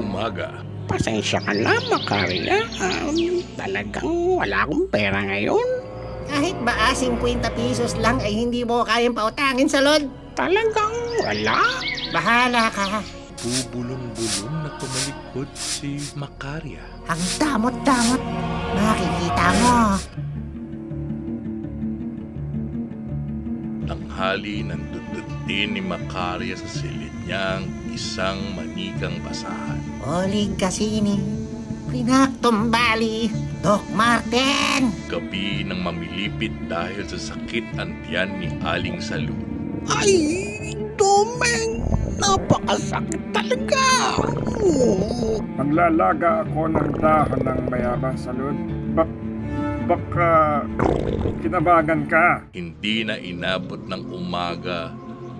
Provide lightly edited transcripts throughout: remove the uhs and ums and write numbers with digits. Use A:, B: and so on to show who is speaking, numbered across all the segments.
A: umaga.
B: Pasensya ka na, Macaria. Talagang wala akong pera ngayon.
C: Kahit ba 50 pesos lang ay hindi mo kayang pautangin sa Lord?
B: Talagang wala.
C: Bahala ka.
A: Bubulong-bulong na tumalikod si Macaria.
C: Ang damot-damot. Makikita mo.
A: Tanghali nang dudutin ni Macaria sa silid niyang isang manikang basahan.
C: Olig Cassini, Rinactum Bali, Doc Martin.
A: Gabi nang mamilipit dahil sa sakit ang tiyan ni Aling Salud.
B: Ay, Domeng! Napakasakit talaga!
D: Maglalaga ako ng dahon ng mayabang salud. Baka kinabagan ka.
A: Hindi na inabot ng umaga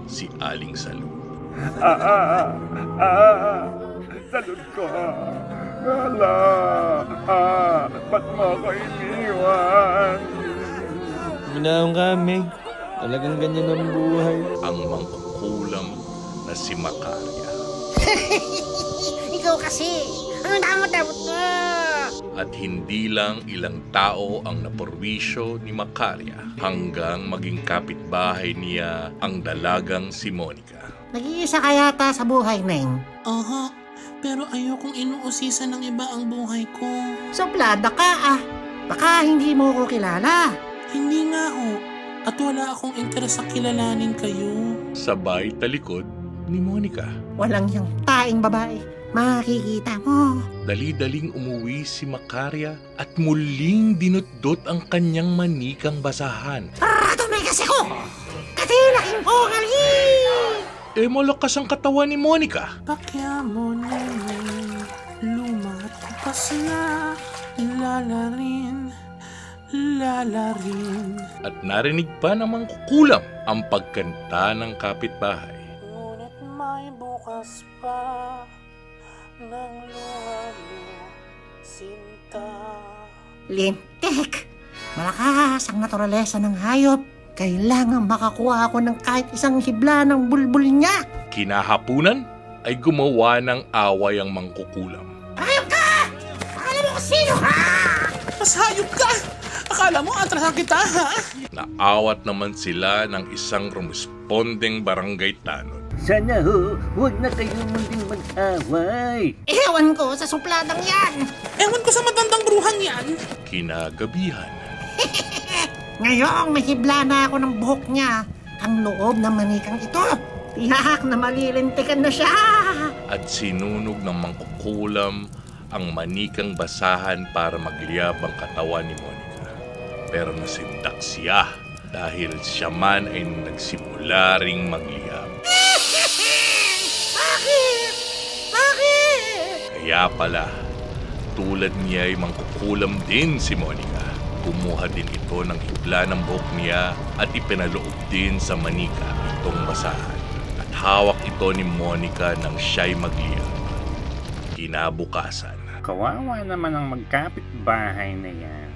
A: si Aling Salud.
D: Salud ko. Wala. Ba't mo ako iniwan?
E: Minaong kami. Talagang ganyan ang buhay.
A: Ang mangkukulam na si Macaria.
C: Ikaw kasi, ang damot-damot mo.
A: At hindi lang ilang tao ang naporwisyo ni Macaria hanggang maging kapitbahay niya ang dalagang si Monica.
C: Nag-iisa ka yata sa buhay, Neng.
F: Aha, pero ayokong inuusisan ng iba ang buhay ko.
C: Suplada ka Baka hindi mo ko kilala.
F: Hindi nga ho. At wala akong interes sa kilalanin kayo.
A: Sabay talikod ni Monica.
C: Walang yung taing babae. Makikita mo.
A: Dali-daling umuwi si Macaria at muling dinutdot ang kanyang manikang basahan.
C: Tumay kasi ko! Katilaking pungali!
A: Malakas ang katawan ni Monica.
F: Pakya mo na lumatapas na lalarin.
A: At narinig pa ng mangkukulam ang pagkanta ng kapitbahay.
F: Ngunit may bukas pa ng luha mo, sinta.
C: Lintik! Malakas ang naturalesa ng hayop. Kailangan makakuha ako ng kahit isang hibla ng bulbul niya.
A: Kinahapunan ay gumawa ng away ang mangkukulam.
C: Hayop ka! Alam mo kung sino ha?
F: Mas hayop ka! Akala mo atrasan kita, ha?
A: Naawat naman sila ng isang rumespondeng barangay tanod.
G: Sana huwag na kayo munding mag-away.
C: Ewan ko sa supladang yan.
F: Ewan ko sa matandang bruhang yan.
A: Kinagabihan.
C: Ngayong may hibla na ako ng buhok niya. Ang loob ng manikang ito. Tiyak na malilintikan na siya.
A: At sinunog ng mangkukulam ang manikang basahan para magliyab ang katawan ni Monica. Pero nasindak siya dahil siya man ay nagsimula ring magliyab.
C: Bakit?
A: Kaya pala, tulad niya ay mangkukulam din si Monica. Kumuha din ito ng hibla ng buhok niya at ipinaloob din sa manika itong basahan. At hawak ito ni Monica nang siya'y magliyab. Kinabukasan.
D: Kawawa naman ang magkapit-bahay na yan.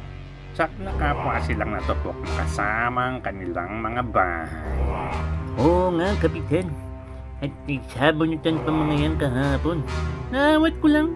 D: Sak na kapwa silang natupok kasama ang kanilang mga bahay.
G: Oo nga, Kapitan. At isabunutan pa mga yan kahapon. Naawat ko lang.